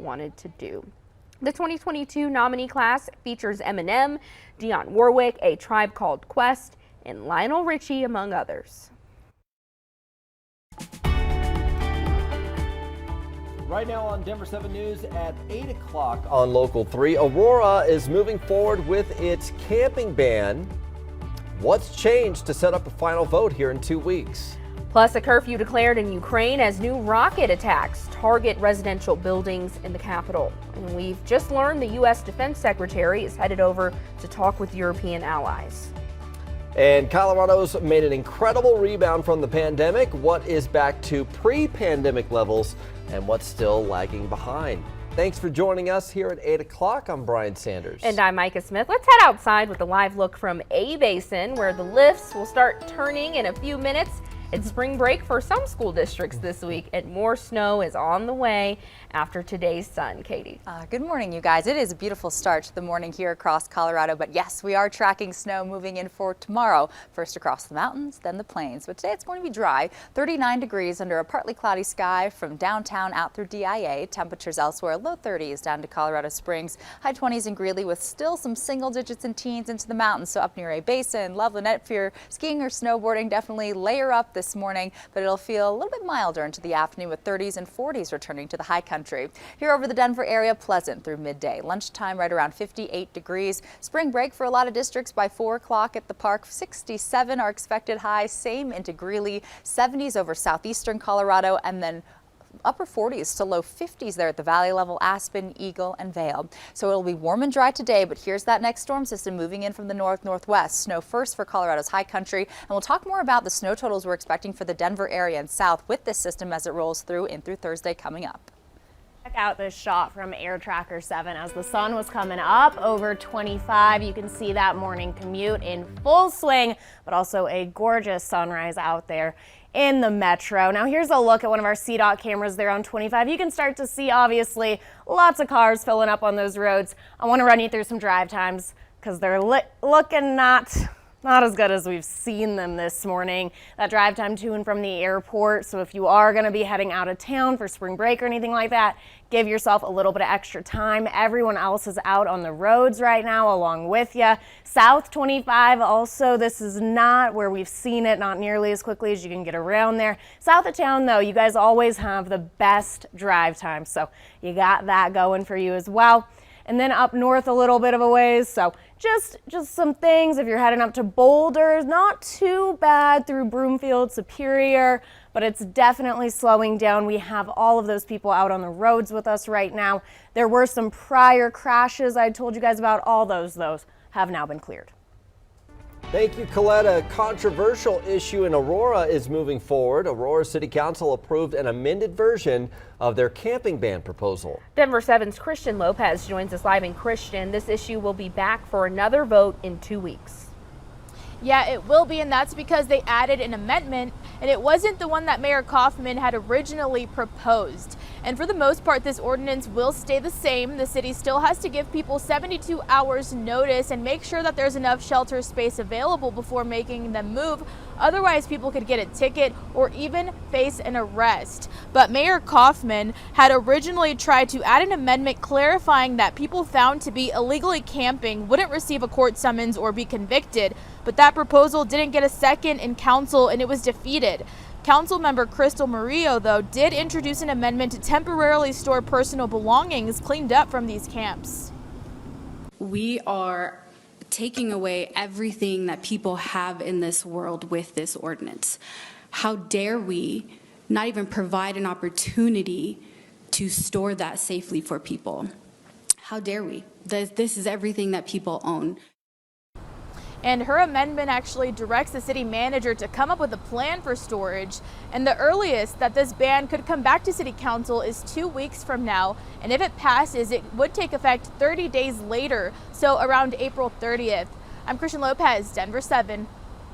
wanted to do. The 2022 nominee class features Eminem, Dionne Warwick, A Tribe Called Quest, and Lionel Richie, among others. Right now on Denver 7 News at 8 o'clock on Local 3, Aurora is moving forward with its camping ban. What's changed to set up a final vote here in 2 weeks? Plus, a curfew declared in Ukraine as new rocket attacks target residential buildings in the capital. And we've just learned the U.S. Defense Secretary is headed over to talk with European allies. And Colorado's made an incredible rebound from the pandemic. What is back to pre-pandemic levels and what's still lagging behind? Thanks for joining us here at 8 o'clock. I'm Brian Sanders. And I'm Micah Smith. Let's head outside with a live look from A Basin, where the lifts will start turning in a few minutes. It's spring break for some school districts this week, and more snow is on the way after today's sun. Katie. Good morning, you guys. It is a beautiful start to the morning here across Colorado, but yes, we are tracking snow moving in for tomorrow. First across the mountains, then the plains. But today it's going to be dry, 39 degrees under a partly cloudy sky from downtown out through DIA. Temperatures elsewhere low 30s down to Colorado Springs, high 20s in Greeley with still some single digits and teens into the mountains. So up near A Basin, Loveland, if you're skiing or snowboarding, definitely layer up this morning, but it'll feel a little bit milder into the afternoon with 30s and 40s returning to the high country. Here over the Denver area, pleasant through midday. Lunchtime right around 58 degrees. Spring break for a lot of districts by 4 o'clock at the park. 67 are expected high, same into Greeley, 70s over southeastern Colorado, and then upper 40s to low 50s there at the valley level, Aspen, Eagle, and Vail. So it'll be warm and dry today, but here's that next storm system moving in from the northwest. Snow first for Colorado's high country, and we'll talk more about the snow totals we're expecting for the Denver area and south with this system as it rolls through in through Thursday coming up. Check out this shot from Air Tracker 7 as the sun was coming up over 25. You can see that morning commute in full swing, but also a gorgeous sunrise out there in the metro. Now here's a look at one of our CDOT cameras there on 25. You can start to see, obviously, lots of cars filling up on those roads. I want to run you through some drive times because they're looking not as good as we've seen them this morning. That drive time to and from the airport. So if you are going to be heading out of town for spring break or anything like that, give yourself a little bit of extra time. Everyone else is out on the roads right now along with you. South 25 also, this is not where we've seen it, not nearly as quickly as you can get around there. South of town though, you guys always have the best drive time. So you got that going for you as well. And then up north a little bit of a ways, so just some things if you're heading up to Boulder. Not too bad through Broomfield, Superior, but it's definitely slowing down. We have all of those people out on the roads with us right now. There were some prior crashes I told you guys about. All those have now been cleared. Thank you, Colette. A controversial issue in Aurora is moving forward. Aurora City Council approved an amended version of their camping ban proposal. Denver 7's Christian Lopez joins us live. In Christian, this issue will be back for another vote in 2 weeks. Yeah, it will be, and that's because they added an amendment, and it wasn't the one that Mayor Kaufman had originally proposed. And for the most part, this ordinance will stay the same. The city still has to give people 72 hours notice and make sure that there's enough shelter space available before making them move. Otherwise, people could get a ticket or even face an arrest. But Mayor Kaufman had originally tried to add an amendment clarifying that people found to be illegally camping wouldn't receive a court summons or be convicted. But that proposal didn't get a second in council and it was defeated. Council member Crystal Murillo, though, did introduce an amendment to temporarily store personal belongings cleaned up from these camps. We are taking away everything that people have in this world with this ordinance. How dare we not even provide an opportunity to store that safely for people? How dare we? This is everything that people own. And her amendment actually directs the city manager to come up with a plan for storage. And the earliest that this ban could come back to city council is 2 weeks from now. And if it passes, it would take effect 30 days later, so around April 30th. I'm Christian Lopez, Denver 7.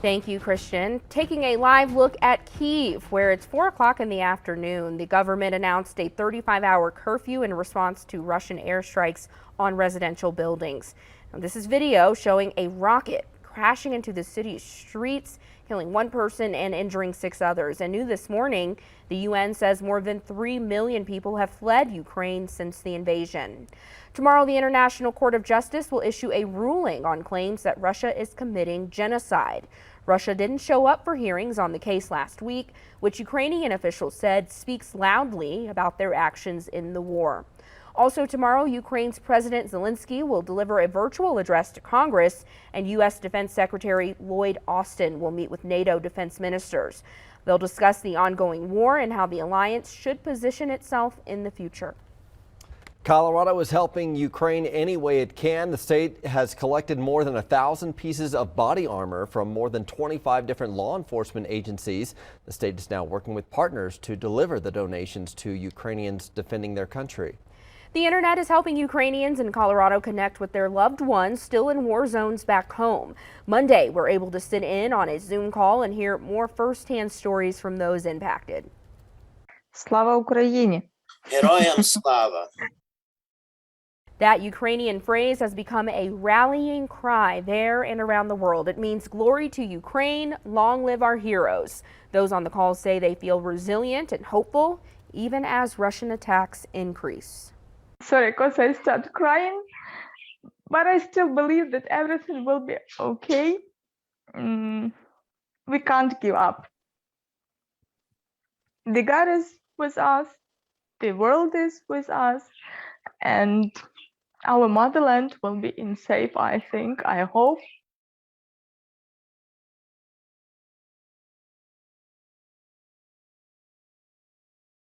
Thank you, Christian. Taking a live look at Kyiv, where it's 4 o'clock in the afternoon. The government announced a 35-hour curfew in response to Russian airstrikes on residential buildings. Now, this is video showing a rocket crashing into the city's streets, killing one person and injuring 6 others. And new this morning, the UN says more than 3 million people have fled Ukraine since the invasion. Tomorrow, the International Court of Justice will issue a ruling on claims that Russia is committing genocide. Russia didn't show up for hearings on the case last week, which Ukrainian officials said speaks loudly about their actions in the war. Also tomorrow, Ukraine's President Zelensky will deliver a virtual address to Congress, and U.S. Defense Secretary Lloyd Austin will meet with NATO defense ministers. They'll discuss the ongoing war and how the alliance should position itself in the future. Colorado is helping Ukraine any way it can. The state has collected more than 1,000 pieces of body armor from more than 25 different law enforcement agencies. The state is now working with partners to deliver the donations to Ukrainians defending their country. The internet is helping Ukrainians in Colorado connect with their loved ones still in war zones back home. Monday, we're able to sit in on a Zoom call and hear more firsthand stories from those impacted. Слава Україні! Героям слава! That Ukrainian phrase has become a rallying cry there and around the world. It means glory to Ukraine, long live our heroes. Those on the call say they feel resilient and hopeful even as Russian attacks increase. Sorry, because I start crying, but I still believe that everything will be okay. We can't give up. The God is with us, the world is with us, and our motherland will be in safe, I think, I hope.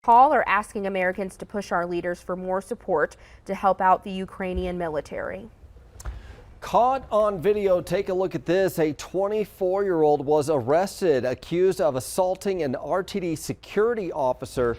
Call are asking Americans to push our leaders for more support to help out the Ukrainian military. Caught on video, take a look at this. A 24-year-old was arrested, accused of assaulting an RTD security officer.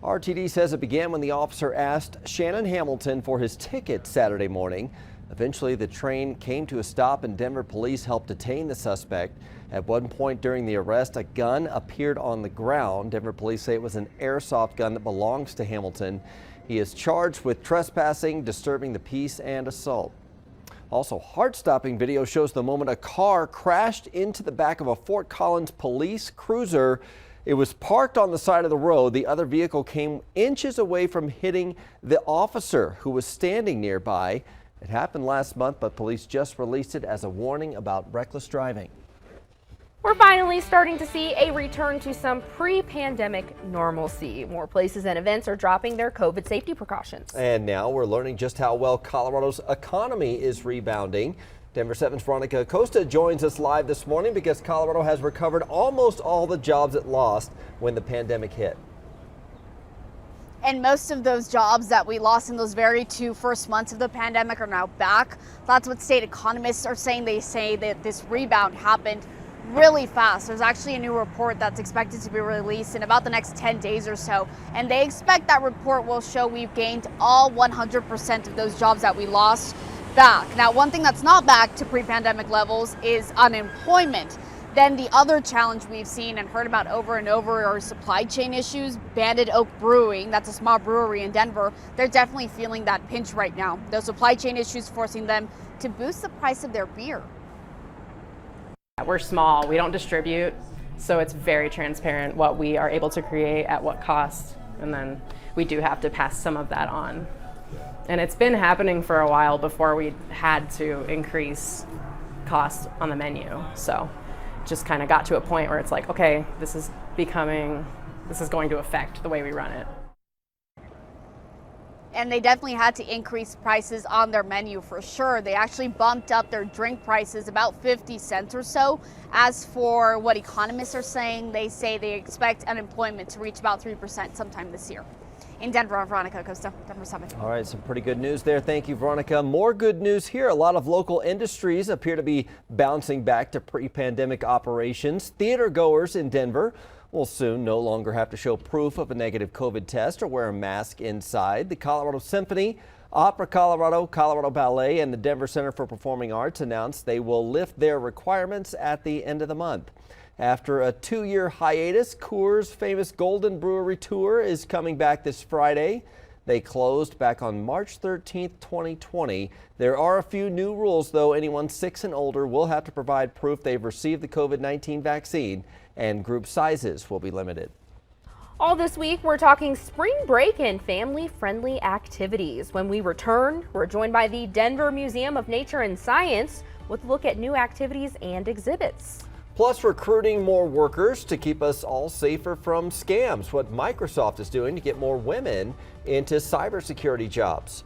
RTD says it began when the officer asked Shannon Hamilton for his ticket Saturday morning. Eventually, the train came to a stop and Denver police helped detain the suspect. At one point during the arrest, a gun appeared on the ground. Denver police say it was an airsoft gun that belongs to Hamilton. He is charged with trespassing, disturbing the peace, and assault. Also, heart-stopping video shows the moment a car crashed into the back of a Fort Collins police cruiser. It was parked on the side of the road. The other vehicle came inches away from hitting the officer who was standing nearby. It happened last month, but police just released it as a warning about reckless driving. We're finally starting to see a return to some pre-pandemic normalcy. More places and events are dropping their COVID safety precautions. And now we're learning just how well Colorado's economy is rebounding. Denver 7's Veronica Acosta joins us live this morning because Colorado has recovered almost all the jobs it lost when the pandemic hit. And most of those jobs that we lost in those very 2 first months of the pandemic are now back. That's what state economists are saying. They say that this rebound happened really fast. There's actually a new report that's expected to be released in about the next 10 days or so. And they expect that report will show we've gained all 100% of those jobs that we lost back. Now, one thing that's not back to pre-pandemic levels is unemployment. Then the other challenge we've seen and heard about over and over are supply chain issues. Banded Oak Brewing, that's a small brewery in Denver, they're definitely feeling that pinch right now. Those supply chain issues forcing them to boost the price of their beer. We're small, we don't distribute, so it's very transparent what we are able to create at what cost, and then we do have to pass some of that on. And it's been happening for a while before we had to increase costs on the menu. So just kind of got to a point where it's like, okay, this is going to affect the way we run it. And they definitely had to increase prices on their menu for sure. They actually bumped up their drink prices about 50 cents or so. As for what economists are saying, they say they expect unemployment to reach about 3% sometime this year. In Denver, I'm Veronica Acosta, Denver 7. All right, some pretty good news there. Thank you, Veronica. More good news here. A lot of local industries appear to be bouncing back to pre-pandemic operations. Theater goers in Denver will soon no longer have to show proof of a negative COVID test or wear a mask inside. The Colorado Symphony, Opera Colorado, Colorado Ballet, and the Denver Center for Performing Arts announced they will lift their requirements at the end of the month. After a 2-year hiatus, Coors' famous Golden Brewery Tour is coming back this Friday. They closed back on March 13th, 2020. There are a few new rules, though. Anyone 6 and older will have to provide proof they've received the COVID-19 vaccine, and group sizes will be limited. All this week, we're talking spring break and family-friendly activities. When we return, we're joined by the Denver Museum of Nature and Science with a look at new activities and exhibits. Plus, recruiting more workers to keep us all safer from scams. What Microsoft is doing to get more women into cybersecurity jobs.